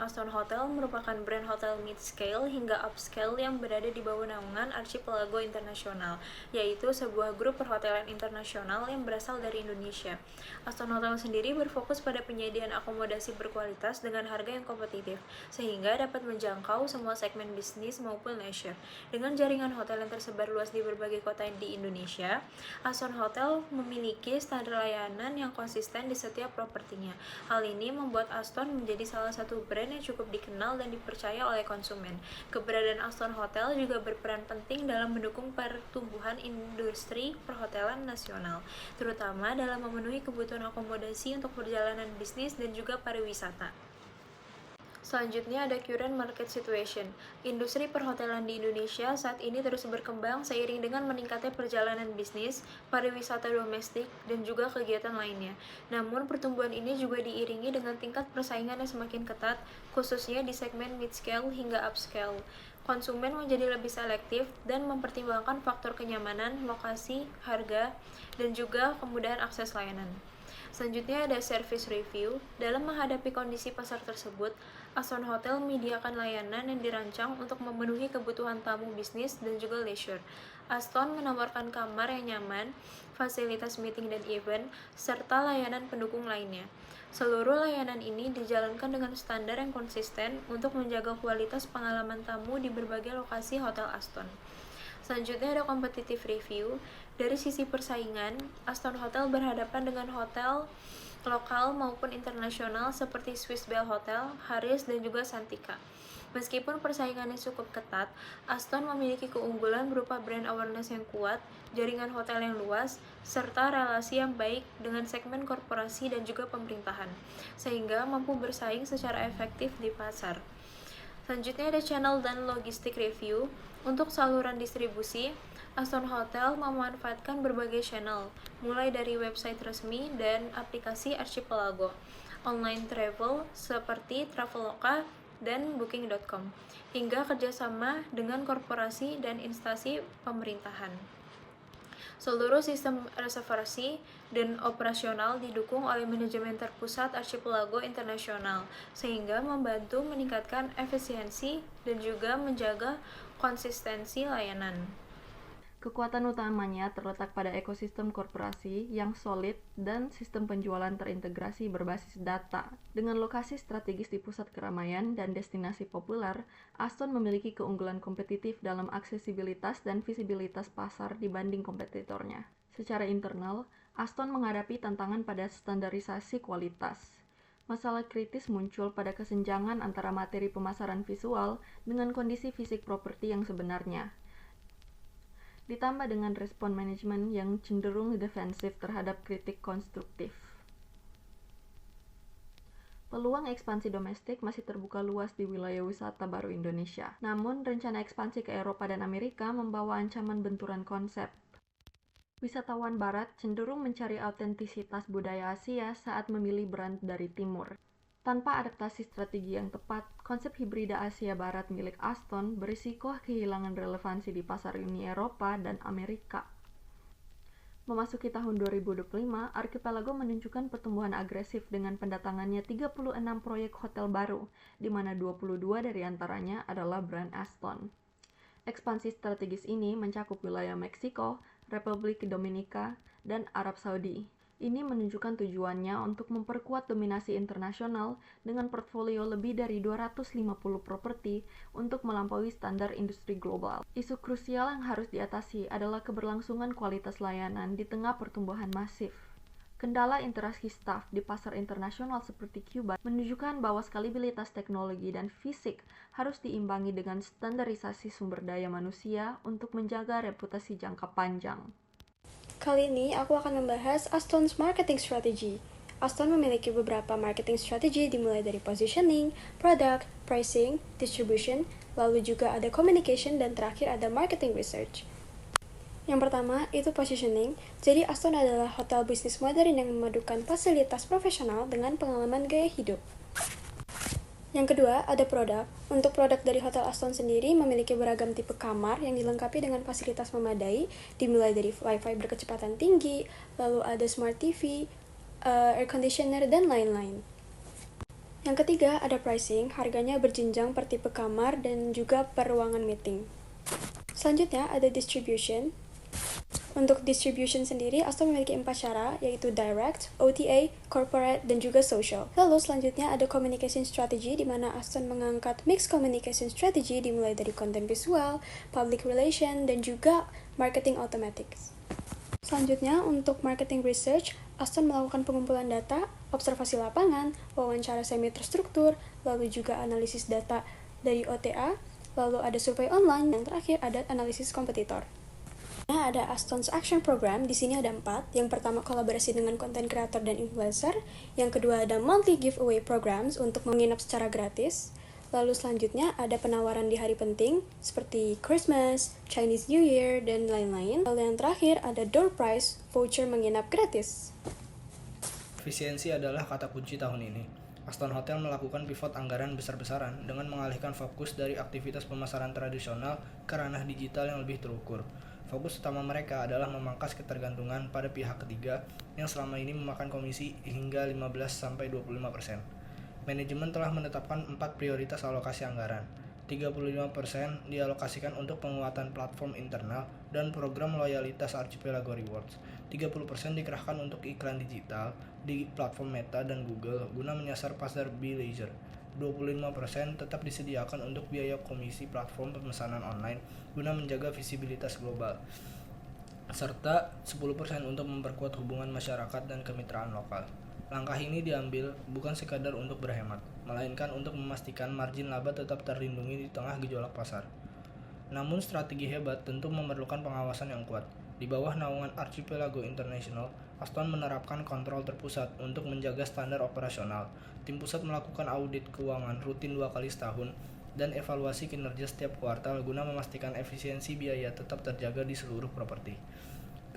Aston Hotel merupakan brand hotel mid-scale hingga upscale yang berada di bawah naungan Archipelago International, yaitu sebuah grup perhotelan internasional yang berasal dari Indonesia. Aston Hotel sendiri berfokus pada penyediaan akomodasi berkualitas dengan harga yang kompetitif, sehingga dapat menjangkau semua segmen bisnis maupun leisure. Dengan jaringan hotel yang tersebar luas di berbagai kota di Indonesia, Aston Hotel memiliki standar layanan yang konsisten di setiap propertinya. Hal ini membuat Aston menjadi salah satu brand yang cukup dikenal dan dipercaya oleh konsumen. Keberadaan Aston Hotel juga berperan penting dalam mendukung pertumbuhan industri perhotelan nasional, terutama dalam memenuhi kebutuhan akomodasi untuk perjalanan bisnis dan juga pariwisata. Selanjutnya ada current market situation. Industri perhotelan di Indonesia saat ini terus berkembang seiring dengan meningkatnya perjalanan bisnis, pariwisata domestik, dan juga kegiatan lainnya. Namun, pertumbuhan ini juga diiringi dengan tingkat persaingan yang semakin ketat, khususnya di segmen mid-scale hingga upscale. Konsumen menjadi lebih selektif dan mempertimbangkan faktor kenyamanan, lokasi, harga, dan juga kemudahan akses layanan. Selanjutnya ada service review. Dalam menghadapi kondisi pasar tersebut, Aston Hotel menyediakan layanan yang dirancang untuk memenuhi kebutuhan tamu bisnis dan juga leisure. Aston menawarkan kamar yang nyaman, fasilitas meeting dan event, serta layanan pendukung lainnya. Seluruh layanan ini dijalankan dengan standar yang konsisten untuk menjaga kualitas pengalaman tamu di berbagai lokasi Hotel Aston. Selanjutnya ada competitive review. Dari sisi persaingan, Aston Hotel berhadapan dengan hotel lokal maupun internasional seperti Swiss Bell Hotel, Harris, dan juga Santika. Meskipun persaingannya cukup ketat, Aston memiliki keunggulan berupa brand awareness yang kuat, jaringan hotel yang luas, serta relasi yang baik dengan segmen korporasi dan juga pemerintahan, sehingga mampu bersaing secara efektif di pasar. Selanjutnya ada channel dan logistik review. Untuk saluran distribusi, Aston Hotel memanfaatkan berbagai channel, mulai dari website resmi dan aplikasi Archipelago, online travel seperti Traveloka dan Booking.com, hingga kerjasama dengan korporasi dan instansi pemerintahan. Seluruh sistem reservasi dan operasional didukung oleh manajemen terpusat Archipelago Internasional, sehingga membantu meningkatkan efisiensi dan juga menjaga konsistensi layanan. Kekuatan utamanya terletak pada ekosistem korporasi yang solid dan sistem penjualan terintegrasi berbasis data. Dengan lokasi strategis di pusat keramaian dan destinasi populer, Aston memiliki keunggulan kompetitif dalam aksesibilitas dan visibilitas pasar dibanding kompetitornya. Secara internal, Aston menghadapi tantangan pada standarisasi kualitas. Masalah kritis muncul pada kesenjangan antara materi pemasaran visual dengan kondisi fisik properti yang sebenarnya, ditambah dengan respon manajemen yang cenderung defensif terhadap kritik konstruktif. Peluang ekspansi domestik masih terbuka luas di wilayah wisata baru Indonesia. Namun, rencana ekspansi ke Eropa dan Amerika membawa ancaman benturan konsep. Wisatawan barat cenderung mencari autentisitas budaya Asia saat memilih brand dari timur. Tanpa adaptasi strategi yang tepat, konsep hibrida Asia Barat milik Aston berisiko kehilangan relevansi di pasar Uni Eropa dan Amerika. Memasuki tahun 2025, Archipelago menunjukkan pertumbuhan agresif dengan pendatangannya 36 proyek hotel baru, di mana 22 dari antaranya adalah brand Aston. Ekspansi strategis ini mencakup wilayah Meksiko, Republik Dominika, dan Arab Saudi. Ini menunjukkan tujuannya untuk memperkuat dominasi internasional dengan portfolio lebih dari 250 properti untuk melampaui standar industri global. Isu krusial yang harus diatasi adalah keberlangsungan kualitas layanan di tengah pertumbuhan masif. Kendala interaksi staf di pasar internasional seperti Cuba menunjukkan bahwa skalibilitas teknologi dan fisik harus diimbangi dengan standarisasi sumber daya manusia untuk menjaga reputasi jangka panjang. Kali ini aku akan membahas Aston's marketing strategy. Aston memiliki beberapa marketing strategi dimulai dari positioning, product, pricing, distribution, lalu juga ada communication, dan terakhir ada marketing research. Yang pertama itu positioning. Jadi Aston adalah hotel bisnis modern yang memadukan fasilitas profesional dengan pengalaman gaya hidup. Yang kedua, ada produk. Untuk produk dari Hotel Aston sendiri memiliki beragam tipe kamar yang dilengkapi dengan fasilitas memadai, dimulai dari wifi berkecepatan tinggi, lalu ada smart TV, air conditioner, dan lain-lain. Yang ketiga, ada pricing. Harganya berjenjang per tipe kamar dan juga per ruangan meeting. Selanjutnya, ada distribution. Untuk distribution sendiri, Aston memiliki 4 cara, yaitu direct, OTA, corporate, dan juga social. Lalu selanjutnya ada communication strategy, di mana Aston mengangkat mixed communication strategy dimulai dari konten visual, public relation, dan juga marketing automatics. Selanjutnya, untuk marketing research, Aston melakukan pengumpulan data, observasi lapangan, wawancara semi terstruktur, lalu juga analisis data dari OTA, lalu ada survei online, yang terakhir ada analisis kompetitor. Nah, ada Aston's Action Program, di sini ada 4. Yang pertama, kolaborasi dengan konten kreator dan influencer. Yang kedua, ada monthly giveaway programs untuk menginap secara gratis. Lalu selanjutnya, ada penawaran di hari penting, seperti Christmas, Chinese New Year, dan lain-lain. Lalu yang terakhir, ada door prize, voucher menginap gratis. Efisiensi adalah kata kunci tahun ini. Aston Hotel melakukan pivot anggaran besar-besaran dengan mengalihkan fokus dari aktivitas pemasaran tradisional ke ranah digital yang lebih terukur. Fokus utama mereka adalah memangkas ketergantungan pada pihak ketiga yang selama ini memakan komisi hingga 15-25%. Manajemen telah menetapkan 4 prioritas alokasi anggaran. 35% dialokasikan untuk penguatan platform internal dan program loyalitas Archipelago Rewards. 30% dikerahkan untuk iklan digital di platform Meta dan Google guna menyasar pasar B-leisure. 25% tetap disediakan untuk biaya komisi platform pemesanan online guna menjaga visibilitas global, serta 10% untuk memperkuat hubungan masyarakat dan kemitraan lokal. Langkah ini diambil bukan sekadar untuk berhemat, melainkan untuk memastikan margin laba tetap terlindungi di tengah gejolak pasar. Namun strategi hebat tentu memerlukan pengawasan yang kuat. Di bawah naungan Archipelago International, Aston menerapkan kontrol terpusat untuk menjaga standar operasional. Tim pusat melakukan audit keuangan rutin 2 kali setahun dan evaluasi kinerja setiap kuartal guna memastikan efisiensi biaya tetap terjaga di seluruh properti.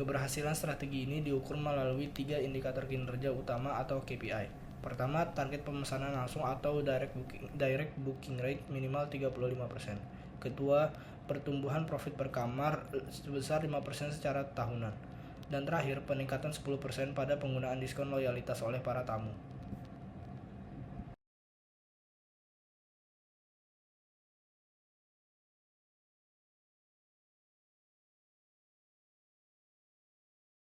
Keberhasilan strategi ini diukur melalui 3 indikator kinerja utama atau KPI. Pertama, target pemesanan langsung atau direct booking rate minimal 35%. Kedua, pertumbuhan profit per kamar sebesar 5% secara tahunan. Dan terakhir, peningkatan 10% pada penggunaan diskon loyalitas oleh para tamu.